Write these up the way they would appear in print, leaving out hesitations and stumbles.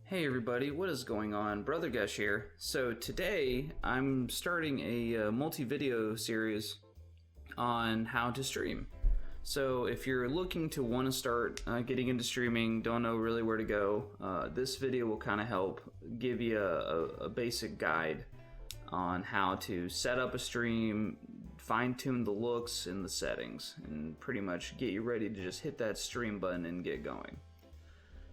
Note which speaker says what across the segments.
Speaker 1: Hey everybody, what is going on? Brother Ghesh here. So today I'm starting a multi-video series on how to stream. So if you're looking to want to start getting into streaming, don't know really where to go, this video will kind of help give you a basic guide on how to set up a stream, fine-tune the looks and the settings, and pretty much get you ready to just hit that stream button and get going.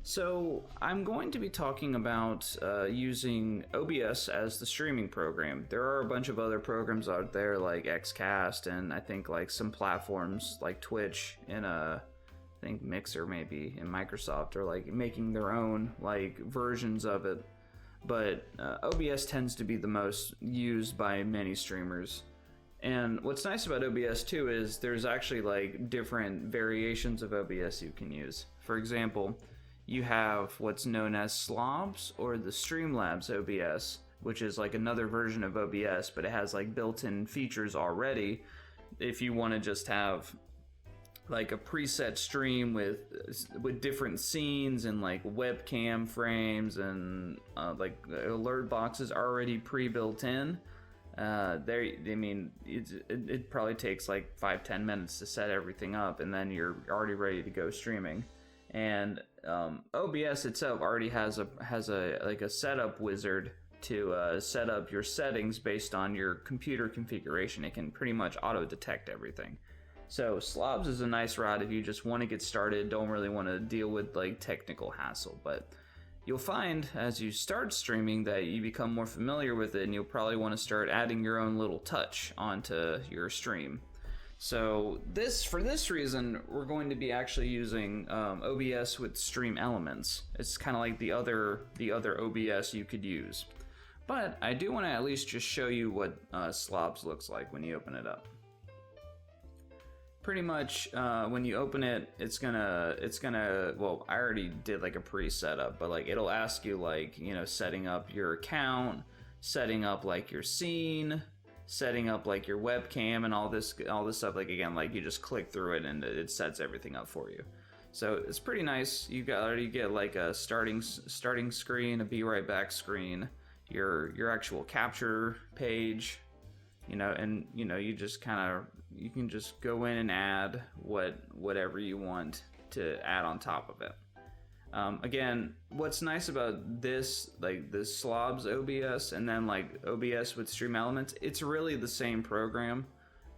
Speaker 1: So I'm going to be talking about using OBS as the streaming program. There are a bunch of other programs out there like Xcast, and I think like some platforms like Twitch and I think Mixer maybe, and Microsoft are like making their own like versions of it. But OBS tends to be the most used by many streamers. And what's nice about OBS too is there's actually like different variations of OBS you can use. For example, you have what's known as Slobs or the Streamlabs OBS, which is like another version of OBS, but it has like built-in features already. If you want to just have like a preset stream with different scenes and like webcam frames and like alert boxes already pre-built in, it probably takes like 5-10 minutes to set everything up, and then you're already ready to go streaming. And OBS itself already has a setup wizard to set up your settings based on your computer configuration. It can pretty much auto detect everything. So Slobs is a nice route if you just want to get started, don't really want to deal with like technical hassle. But you'll find as you start streaming that you become more familiar with it, and you'll probably want to start adding your own little touch onto your stream. So for this reason, we're going to be actually using OBS with Stream Elements. It's kind of like the other OBS you could use. But I do want to at least just show you what Slobs looks like when you open it up. Pretty much when you open it, it's gonna well, I already did like a pre-setup, but like it'll ask you like, you know, setting up your account, setting up like your scene, setting up like your webcam and all this stuff. Like again, like you just click through it and it sets everything up for you. So it's pretty nice. You already get like a starting screen, a be right back screen, your actual capture page, you know, and you know, you can just go in and add whatever you want to add on top of it. Again, what's nice about this, like the Slobs OBS and then like OBS with Stream Elements, it's really the same program.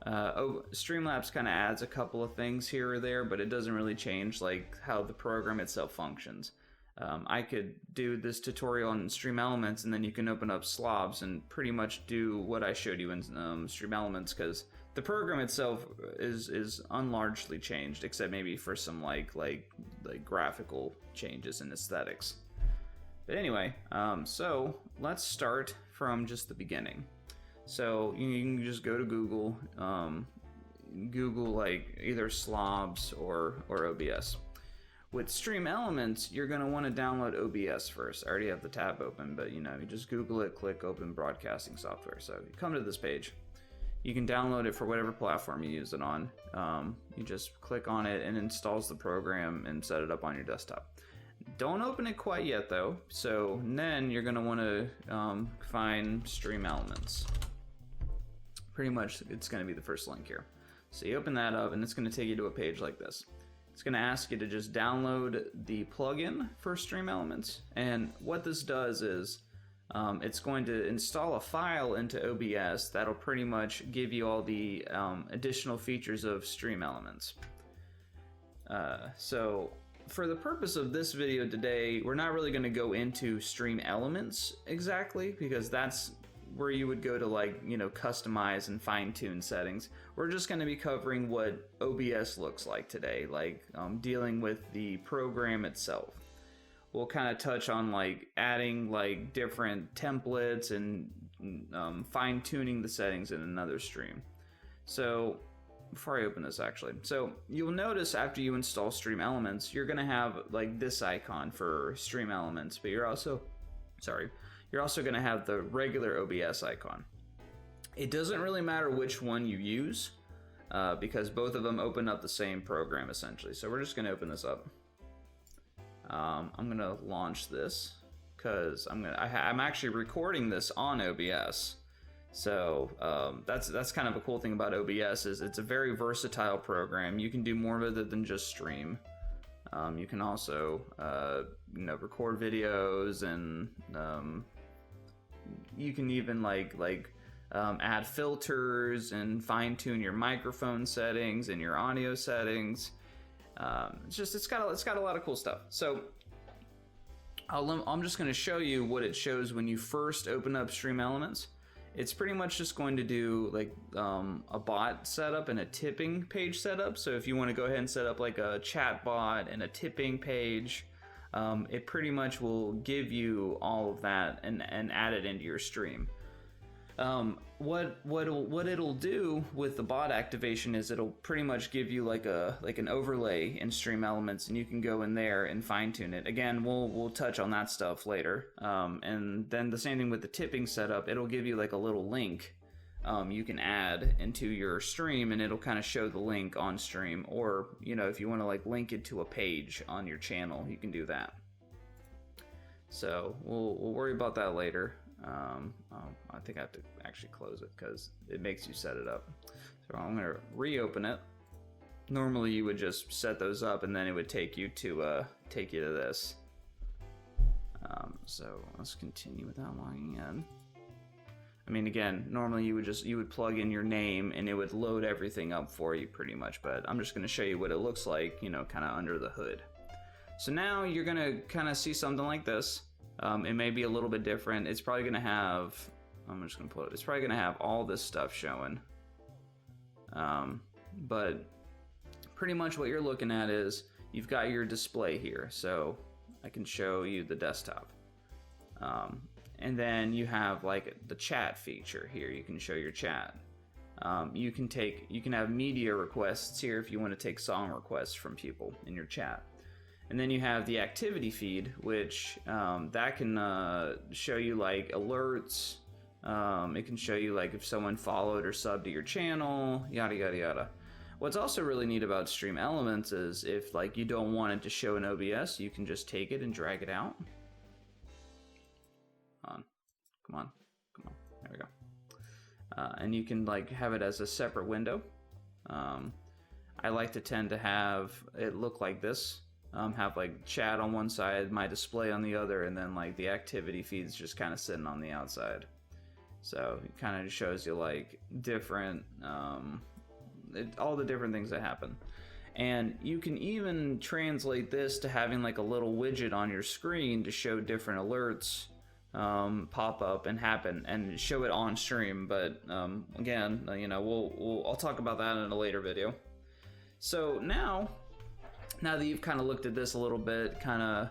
Speaker 1: Streamlabs kind of adds a couple of things here or there, but it doesn't really change like how the program itself functions. I could do this tutorial on Stream Elements, and then you can open up Slobs and pretty much do what I showed you in Stream Elements, because the program itself is unlargely changed, except maybe for some like graphical changes and aesthetics. But anyway, so let's start from just the beginning. So you can just go to Google, Google like either Slobs or OBS. With Stream Elements, you're going to want to download OBS first. I already have the tab open, but you know, you just Google it, click open broadcasting software. So you come to this page. You can download it for whatever platform you use it on. You just click on it and it installs the program and set it up on your desktop. Don't open it quite yet though. So then you're going to want to find Stream Elements. Pretty much it's going to be the first link here. So you open that up and it's going to take you to a page like this. It's going to ask you to just download the plugin for Stream Elements, and what this does is it's going to install a file into OBS that'll pretty much give you all the additional features of Stream Elements. So for the purpose of this video today, we're not really going to go into Stream Elements exactly, because that's where you would go to like, you know, customize and fine-tune settings. We're just going to be covering what OBS looks like today, like dealing with the program itself. We'll kind of touch on like adding like different templates and fine-tuning the settings in another stream. So before I open this actually, so you'll notice after you install Stream Elements, you're going to have like this icon for Stream Elements, but you're also going to have the regular OBS icon. It doesn't really matter which one you use because both of them open up the same program essentially. So we're just going to open this up. I'm going to launch this. because I'm actually recording this on OBS. So that's kind of a cool thing about OBS is it's a very versatile program. You can do more with it than just stream. You can also record videos, and you can even add filters and fine-tune your microphone settings and your audio settings. It's got a lot of cool stuff. So I'm just going to show you what it shows when you first open up Stream Elements. It's pretty much just going to do like a bot setup and a tipping page setup. So if you want to go ahead and set up like a chat bot and a tipping page, it pretty much will give you all of that and add it into your stream. What it'll do with the bot activation is it'll pretty much give you like an overlay in Stream Elements, and you can go in there and fine tune it. Again, we'll touch on that stuff later. And then the same thing with the tipping setup. It'll give you like a little link you can add into your stream, and it'll kind of show the link on stream. Or if you want to like link it to a page on your channel, you can do that. So we'll worry about that later. I think I have to actually close it because it makes you set it up. So I'm gonna reopen it. Normally you would just set those up and then it would take you to this. So let's continue without logging in. I mean, again, normally you would plug in your name and it would load everything up for you pretty much, but I'm just gonna show you what it looks like, kind of under the hood. So now you're gonna kind of see something like this. It may be a little bit different. It's probably gonna have, it's probably gonna have all this stuff showing. But pretty much what you're looking at is you've got your display here. So I can show you the desktop. And then you have like the chat feature here. You can show your chat. You can have media requests here if you want to take song requests from people in your chat. And then you have the activity feed, which that can show you like alerts. It can show you like if someone followed or subbed to your channel, yada yada yada. What's also really neat about Stream Elements is if like you don't want it to show in OBS, you can just take it and drag it out. Come on, there we go. And you can like have it as a separate window. I like to tend to have it look like this. Have like chat on one side, my display on the other, and then like the activity feeds just kind of sitting on the outside. So it kind of shows you like different, all the different things that happen. And you can even translate this to having like a little widget on your screen to show different alerts pop up and happen and show it on stream. But again, I'll talk about that in a later video. So now that you've kind of looked at this a little bit, kind of,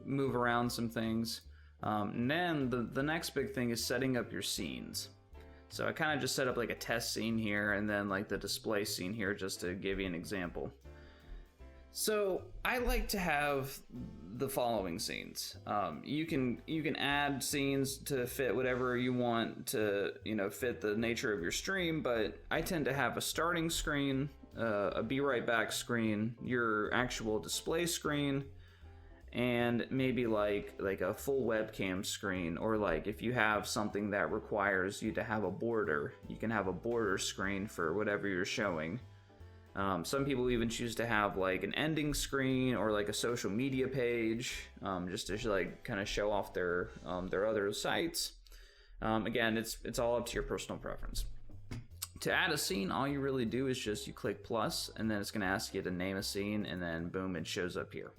Speaker 1: move around some things, and then the next big thing is setting up your scenes. So I kind of just set up like a test scene here and then like the display scene here just to give you an example. So I like to have the following scenes. You can add scenes to fit whatever you want to, fit the nature of your stream, but I tend to have a starting screen, a be right back screen, your actual display screen, and maybe like a full webcam screen, or like if you have something that requires you to have a border, you can have a border screen for whatever you're showing. Some people even choose to have like an ending screen or like a social media page, just to like kind of show off their other sites. Again, it's all up to your personal preference. To add a scene, all you really do is you click plus, and then it's going to ask you to name a scene, and then boom, it shows up here.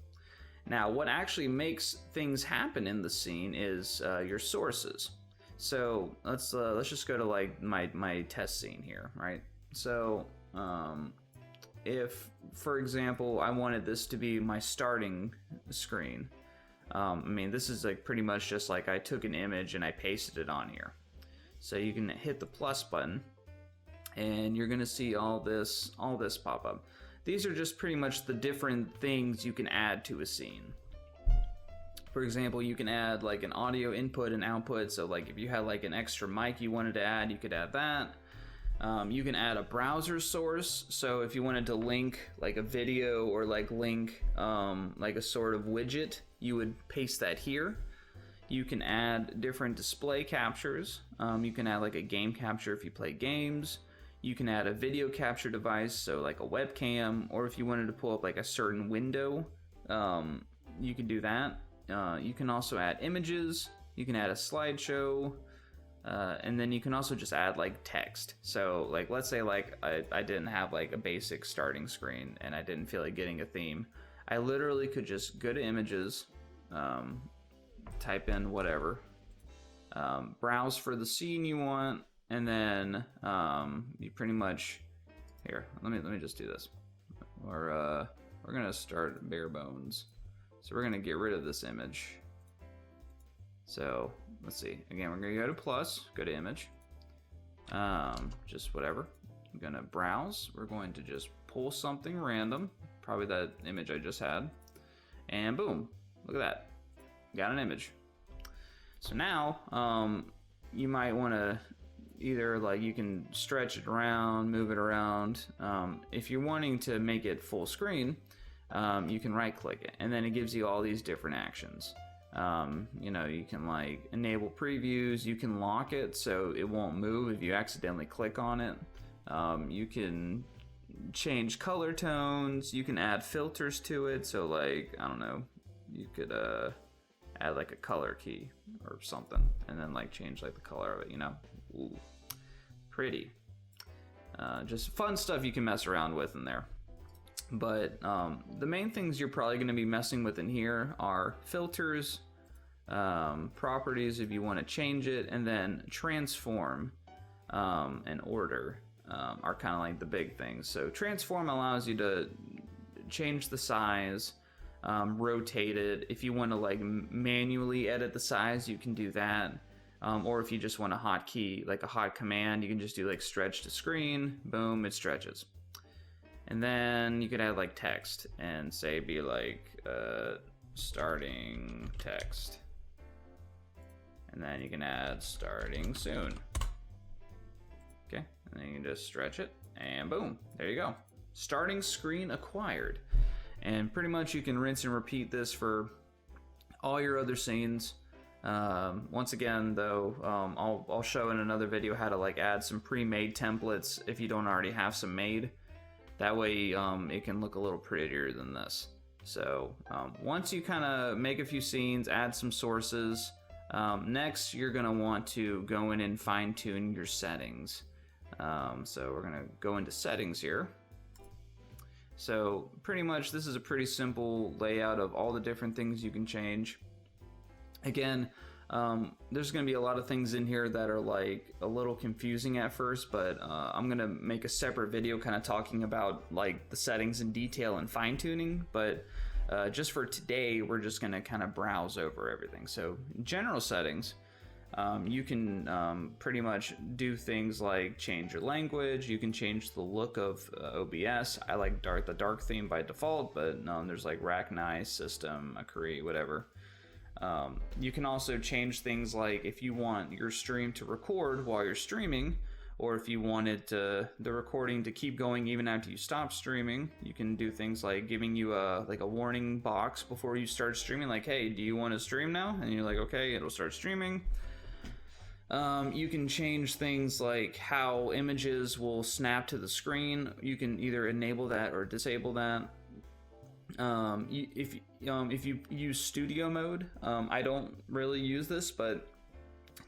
Speaker 1: Now, what actually makes things happen in the scene is your sources. So let's just go to like my test scene here, right? So if, for example, I wanted this to be my starting screen, this is like pretty much just like I took an image and I pasted it on here. So you can hit the plus button, and you're gonna see all this pop up. These are just pretty much the different things you can add to a scene. For example, you can add like an audio input and output. So like if you had like an extra mic you wanted to add, you could add that. You can add a browser source. So if you wanted to link like a video or like link like a sort of widget, you would paste that here. You can add different display captures. You can add like a game capture if you play games. You can add a video capture device, so like a webcam, or if you wanted to pull up like a certain window, you can do that. You can also add images. You can add a slideshow. And then you can also just add like text. So like, let's say like I didn't have like a basic starting screen and I didn't feel like getting a theme. I literally could just go to images, type in whatever, browse for the scene you want, and then you pretty much, here, let me just do this. We're gonna start bare bones. So we're gonna get rid of this image. So let's see, again, we're gonna go to plus, go to image, just whatever. I'm gonna browse, we're going to just pull something random, probably that image I just had, and boom, look at that, got an image. So now, you might wanna either like, you can stretch it around, move it around. If you're wanting to make it full screen, you can right click it, and then it gives you all these different actions. You know, you can like enable previews, you can lock it so it won't move if you accidentally click on it. You can change color tones, you can add filters to it, so like, I don't know, you could add like a color key or something, and then like change like the color of it, you know. Ooh, pretty. Just fun stuff you can mess around with in there. But the main things you're probably going to be messing with in here are filters, properties if you want to change it, and then transform and order are kind of like the big things. So transform allows you to change the size, rotate it. If you want to like manually edit the size, you can do that. Or if you just want a hotkey, like a hot command, you can just do like stretch to screen, boom, it stretches. And then you could add like text and say be like starting text. And then you can add starting soon. Okay, and then you can just stretch it and boom, there you go. Starting screen acquired. And pretty much you can rinse and repeat this for all your other scenes. Once again though, I'll show in another video how to like add some pre-made templates if you don't already have some made. That way it can look a little prettier than this. So once you kind of make a few scenes, add some sources, next you're going to want to go in and fine tune your settings. So we're going to go into settings here. So pretty much this is a pretty simple layout of all the different things you can change. Again, there's going to be a lot of things in here that are like a little confusing at first, but I'm going to make a separate video kind of talking about like the settings in detail and fine tuning. But just for today, we're just going to kind of browse over everything. So general settings, you can pretty much do things like change your language. You can change the look of OBS. I like the dark theme by default, but there's like rack nice, system, Akari, whatever. You can also change things like if you want your stream to record while you're streaming, or if you wanted the recording to keep going even after you stop streaming, you can do things like giving you a warning box before you start streaming, like, hey, do you want to stream now? And you're like, okay, it'll start streaming. You can change things like how images will snap to the screen. You can either enable that or disable that. If you use studio mode, I don't really use this, but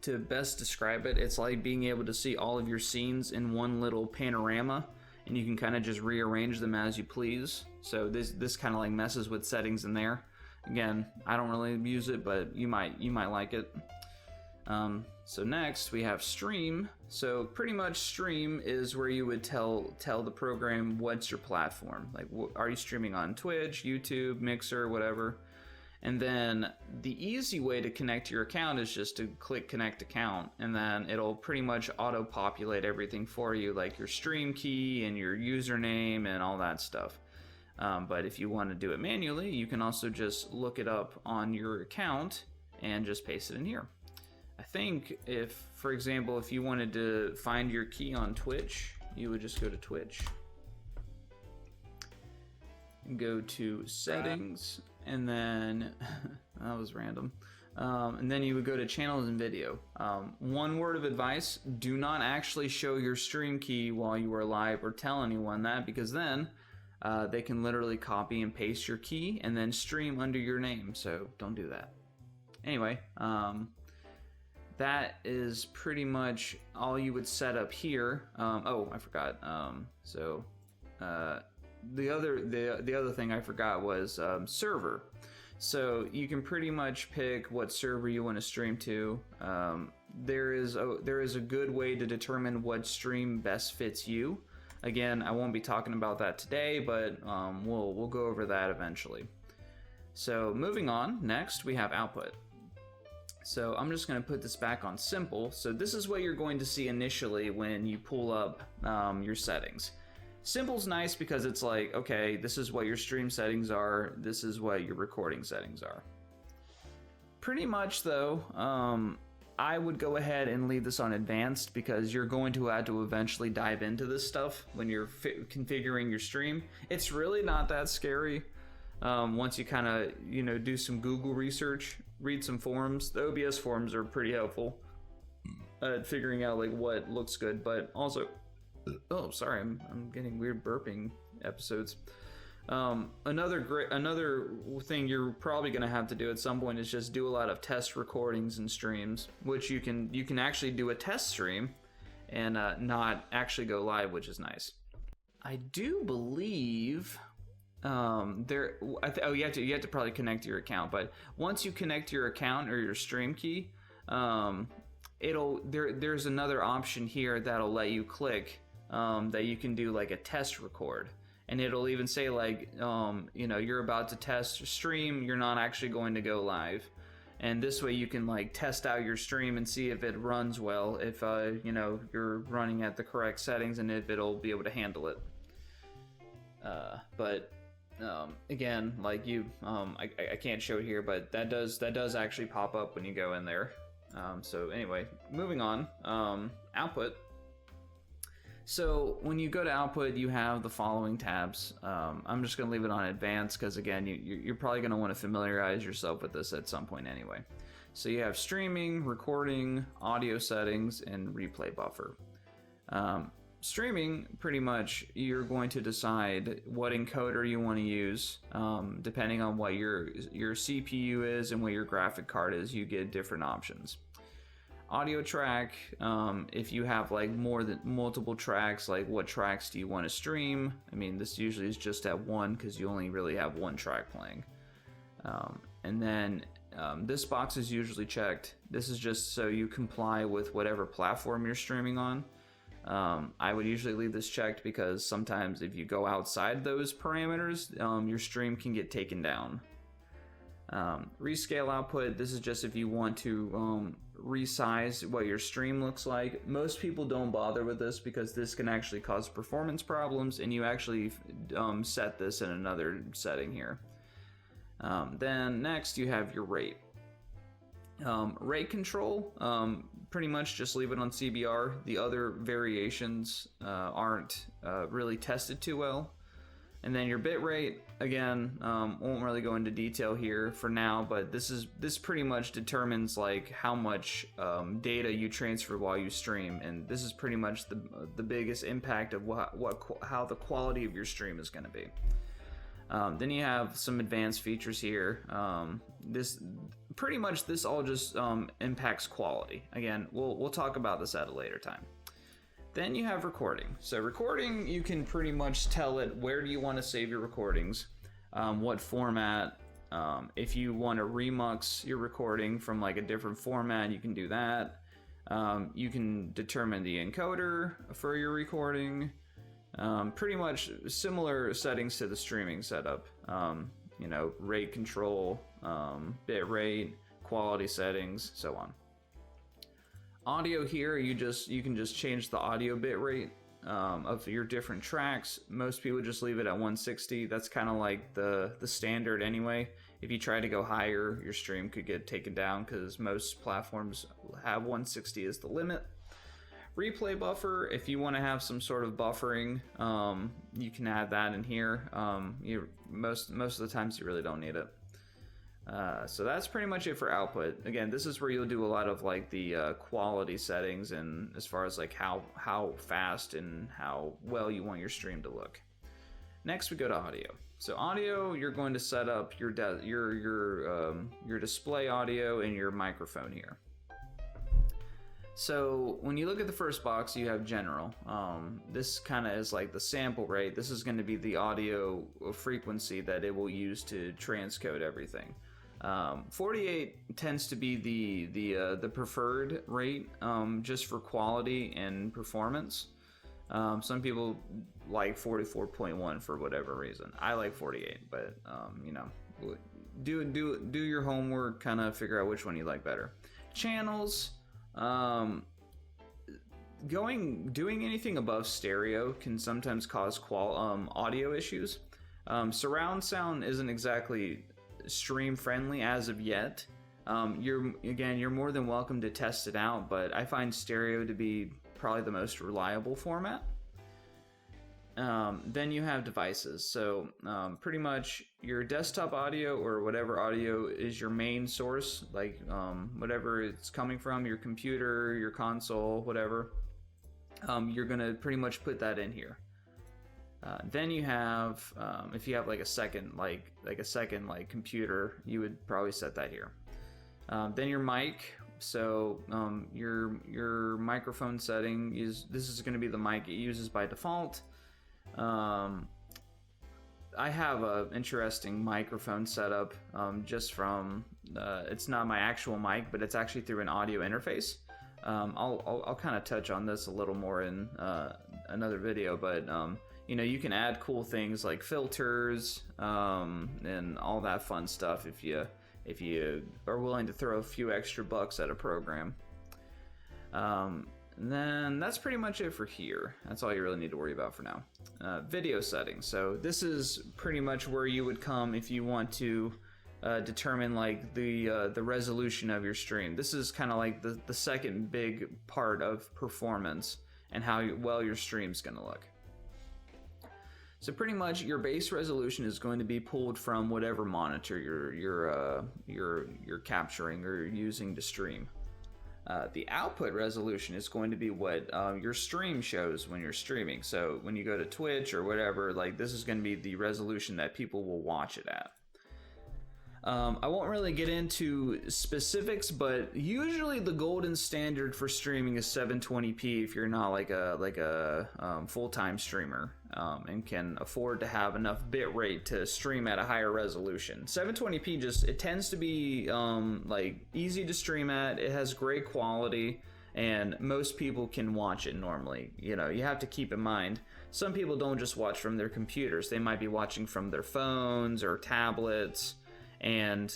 Speaker 1: to best describe it, it's like being able to see all of your scenes in one little panorama, and you can kind of just rearrange them as you please. So this kind of like messes with settings in there. Again, I don't really use it, but you might like it. So next we have stream. So pretty much stream is where you would tell the program what's your platform. Like, are you streaming on Twitch, YouTube, Mixer, whatever? And then the easy way to connect to your account is just to click connect account, and then it'll pretty much auto-populate everything for you, like your stream key and your username and all that stuff. But if you want to do it manually, you can also just look it up on your account and just paste it in here. I think if, for example, if you wanted to find your key on Twitch, you would just go to Twitch and go to settings, and then that was random. And then you would go to channels and video. One word of advice: do not actually show your stream key while you are live or tell anyone that, because then they can literally copy and paste your key and then stream under your name. So don't do that. Anyway, that is pretty much all you would set up here. Oh, I forgot. The other thing I forgot was server. So you can pretty much pick what server you want to stream to. There is a good way to determine what stream best fits you. Again, I won't be talking about that today, but we'll go over that eventually. So moving on, next we have output. So I'm just going to put this back on simple. So this is what you're going to see initially when you pull up your settings. Simple's nice because it's like, okay, this is what your stream settings are, this is what your recording settings are. Pretty much though, I would go ahead and leave this on advanced because you're going to have to eventually dive into this stuff when you're configuring your stream. It's really not that scary once you kind of, do some Google research, read some forums. The OBS forums are pretty helpful at figuring out like what looks good, but also, oh, sorry, I'm getting weird burping episodes. Another thing you're probably going to have to do at some point is just do a lot of test recordings and streams, which you can actually do a test stream and not actually go live, which is nice. I do believe you have to probably connect to your account, but once you connect your account or your stream key, there's another option here that'll let you click that you can do like a test record, and it'll even say like you're about to test stream, you're not actually going to go live, and this way you can like test out your stream and see if it runs well, if you're running at the correct settings, and if it'll be able to handle it. But again, like I can't show it here, but that does actually pop up when you go in there. So anyway, moving on, output. So when you go to output, you have the following tabs. I'm just going to leave it on advanced because again, you're probably going to want to familiarize yourself with this at some point anyway. So you have streaming, recording, audio settings, and replay buffer. Streaming, pretty much, you're going to decide what encoder you want to use. Depending on what your CPU is and what your graphic card is, you get different options. Audio track, if you have like multiple tracks, like what tracks do you want to stream? I mean, this usually is just at one because you only really have one track playing. And then this box is usually checked. This is just so you comply with whatever platform you're streaming on. I would usually leave this checked because sometimes if you go outside those parameters, your stream can get taken down. Rescale output, this is just if you want to resize what your stream looks like. Most people don't bother with this because this can actually cause performance problems, and you actually set this in another setting here. Then next you have your rate. Rate control, pretty much just leave it on CBR. The other variations aren't really tested too well. And then your bit rate, again, won't really go into detail here for now, but this pretty much determines like how much data you transfer while you stream, and this is pretty much the biggest impact of how the quality of your stream is going to be. Then you have some advanced features here. This all just impacts quality. Again, we'll talk about this at a later time. Then you have recording. So recording, you can pretty much tell it where do you want to save your recordings, what format. If you want to remux your recording from like a different format, you can do that. You can determine the encoder for your recording. Pretty much similar settings to the streaming setup. Rate control, bit rate, quality settings, so on. Audio here, you can just change the audio bit rate of your different tracks. Most people just leave it at 160. That's kind of like the standard anyway. If you try to go higher, your stream could get taken down because most platforms have 160 as the limit. Replay buffer, if you want to have some sort of buffering, you can add that in here. Most of the times you really don't need it. So that's pretty much it for output. Again, this is where you'll do a lot of like the quality settings, and as far as like how fast and how well you want your stream to look. Next, we go to audio. So audio, you're going to set up your display audio and your microphone here. So when you look at the first box, you have general. This kind of is like the sample rate. This is going to be the audio frequency that it will use to transcode everything. 48 tends to be the preferred rate, just for quality and performance. Some people like 44.1 for whatever reason. I like 48, but you know, do your homework, kind of figure out which one you like better. Channels, doing anything above stereo can sometimes cause audio issues. Surround sound isn't exactly stream friendly as of yet. You're more than welcome to test it out, but I find stereo to be probably the most reliable format. Then you have devices. So pretty much your desktop audio or whatever audio is your main source, like whatever it's coming from, your computer, your console, whatever, you're gonna pretty much put that in here. Then you have, if you have like a second computer, you would probably set that here. Then your mic. So your microphone setting this is going to be the mic it uses by default. I have an interesting microphone setup, just from it's not my actual mic, but it's actually through an audio interface. I'll kind of touch on this a little more in another video, but you know, you can add cool things like filters and all that fun stuff if you are willing to throw a few extra bucks at a program. And then that's pretty much it for here. That's all you really need to worry about for now. Video settings. So this is pretty much where you would come if you want to determine like the resolution of your stream. This is kind of like the second big part of performance and how well your stream's going to look. So pretty much your base resolution is going to be pulled from whatever monitor you're capturing or using to stream. The output resolution is going to be what your stream shows when you're streaming. So when you go to Twitch or whatever, like this is going to be the resolution that people will watch it at. I won't really get into specifics, but usually the golden standard for streaming is 720p if you're not like a full-time streamer and can afford to have enough bit rate to stream at a higher resolution. 720p it tends to be like easy to stream at. It has great quality, and most people can watch it normally. You know, you have to keep in mind, some people don't just watch from their computers. They might be watching from their phones or tablets. And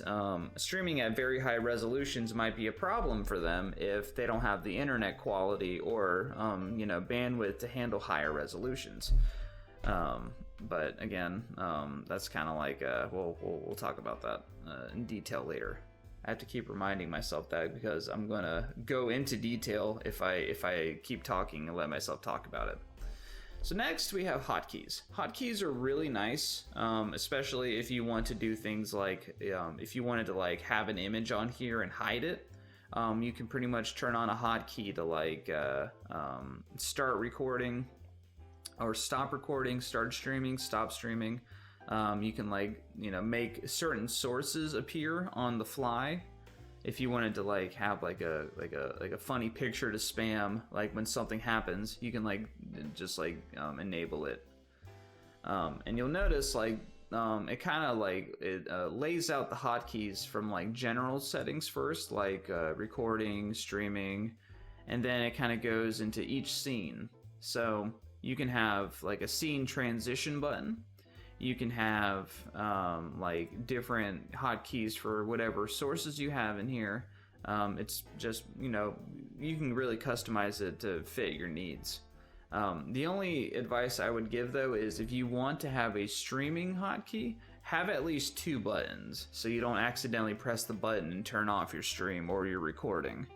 Speaker 1: streaming at very high resolutions might be a problem for them if they don't have the internet quality or you know, bandwidth to handle higher resolutions. But again, that's kind of like we'll talk about that in detail later. I have to keep reminding myself that because I'm gonna go into detail if I keep talking and let myself talk about it. So next we have hotkeys. Hotkeys are really nice, especially if you want to do things like if you wanted to like have an image on here and hide it. You can pretty much turn on a hotkey to like start recording or stop recording, start streaming, stop streaming. You can like, you know, make certain sources appear on the fly. If you wanted to like have like a funny picture to spam, like when something happens, you can like just like enable it. And you'll notice like it kind of like lays out the hotkeys from like general settings first, like recording, streaming, and then it kind of goes into each scene. So you can have like a scene transition button. You can have like different hotkeys for whatever sources you have in here. It's just, you know, you can really customize it to fit your needs. The only advice I would give though is if you want to have a streaming hotkey, have at least 2 buttons so you don't accidentally press the button and turn off your stream or your recording.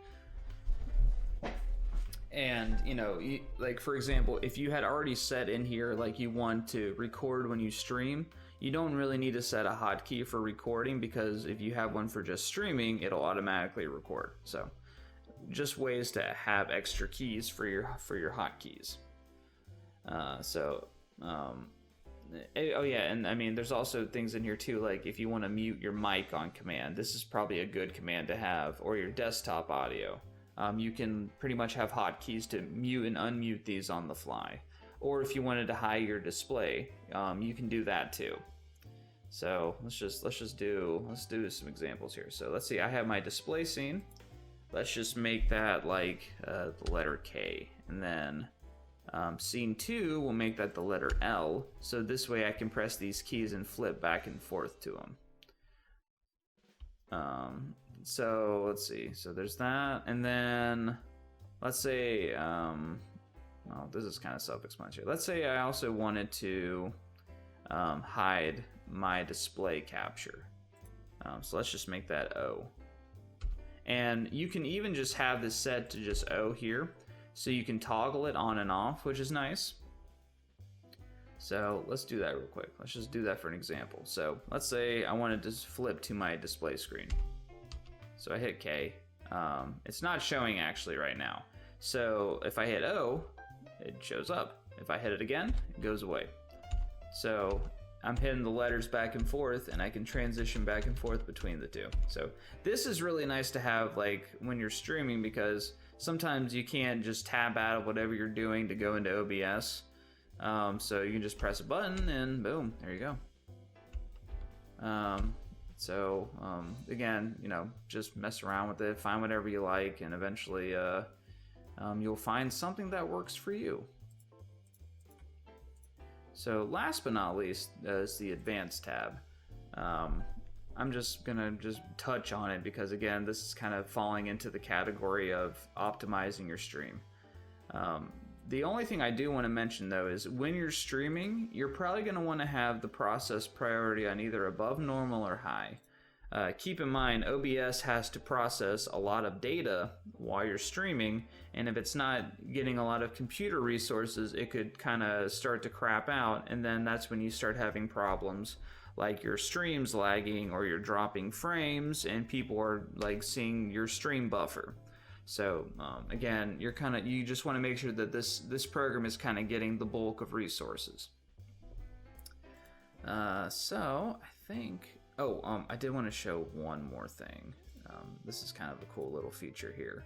Speaker 1: And, you know, like for example, if you had already set in here like you want to record when you stream, you don't really need to set a hotkey for recording, because if you have one for just streaming, it'll automatically record. So just ways to have extra keys for your hotkeys. Oh yeah, and I mean, there's also things in here too, like if you want to mute your mic on command, this is probably a good command to have, or your desktop audio. You can pretty much have hotkeys to mute and unmute these on the fly. Or if you wanted to hide your display, you can do that too. So let's do some examples here. So let's see, I have my display scene. Let's just make that like the letter K, and then scene 2 will make that the letter L. So this way I can press these keys and flip back and forth to them. So let's see. So there's that, and then let's say, well, this is kind of self-explanatory. Let's say I also wanted to hide my display capture. So let's just make that O. And you can even just have this set to just O here, so you can toggle it on and off, which is nice. So let's do that real quick. Let's just do that for an example. So let's say I wanted to flip to my display screen. So I hit K. It's not showing actually right now. So if I hit O, it shows up. If I hit it again, it goes away. So I'm hitting the letters back and forth, and I can transition back and forth between the two. So this is really nice to have like when you're streaming, because sometimes you can't just tab out of whatever you're doing to go into OBS. So you can just press a button and boom, there you go. Again, you know, just mess around with it, find whatever you like, and eventually you'll find something that works for you. So last but not least is the advanced tab. I'm just gonna touch on it because, again, this is kind of falling into the category of optimizing your stream. The only thing I do want to mention though is when you're streaming, you're probably going to want to have the process priority on either above normal or high. Keep in mind, OBS has to process a lot of data while you're streaming, and if it's not getting a lot of computer resources, it could kind of start to crap out, and then that's when you start having problems like your stream's lagging or you're dropping frames and people are like seeing your stream buffer. So again, you just want to make sure that this program is kind of getting the bulk of resources. So I think, I did want to show one more thing. This is kind of a cool little feature here.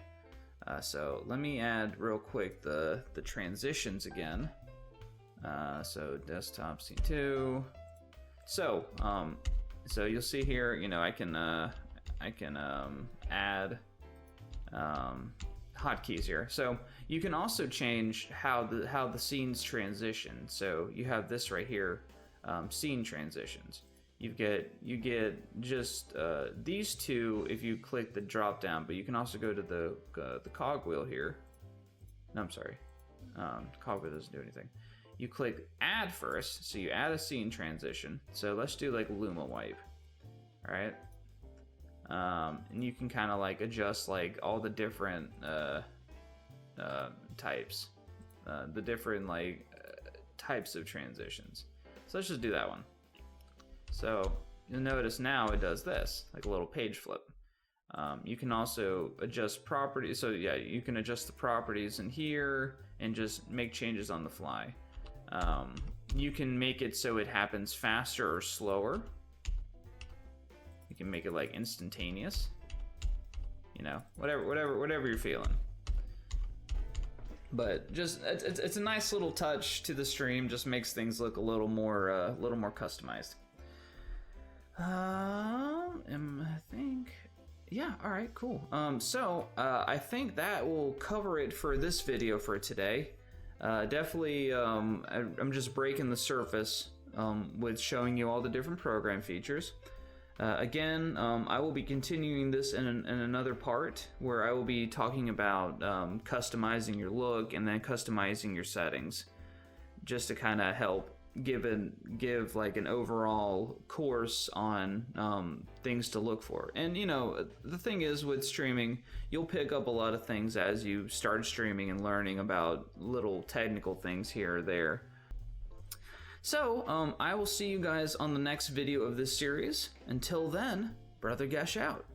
Speaker 1: So let me add real quick the transitions again. So desktop scene 2. So you'll see here, you know, I can add hotkeys here. So you can also change how the scenes transition. So you have this right here, scene transitions. You get just these two if you click the drop down, but you can also go to the cogwheel here. No, I'm sorry, cogwheel doesn't do anything. You click add first, so you add a scene transition. So let's do like Luma wipe. All right. And you can kind of like adjust like all the different types, the different like types of transitions. So let's just do that one. So you'll notice now it does this, like a little page flip. You can also adjust properties. So yeah, you can adjust the properties in here and just make changes on the fly. You can make it so it happens faster or slower. You can make it like instantaneous, you know, whatever you're feeling. But just it's a nice little touch to the stream. Just makes things look a little more customized. I think, yeah. All right, cool. I think that will cover it for this video for today. Definitely, I'm just breaking the surface with showing you all the different program features. Again, I will be continuing this in another part where I will be talking about customizing your look and then customizing your settings, just to kind of help give like an overall course on things to look for. And you know, the thing is with streaming, you'll pick up a lot of things as you start streaming and learning about little technical things here or there. So, I will see you guys on the next video of this series. Until then, Brother Ghesh out.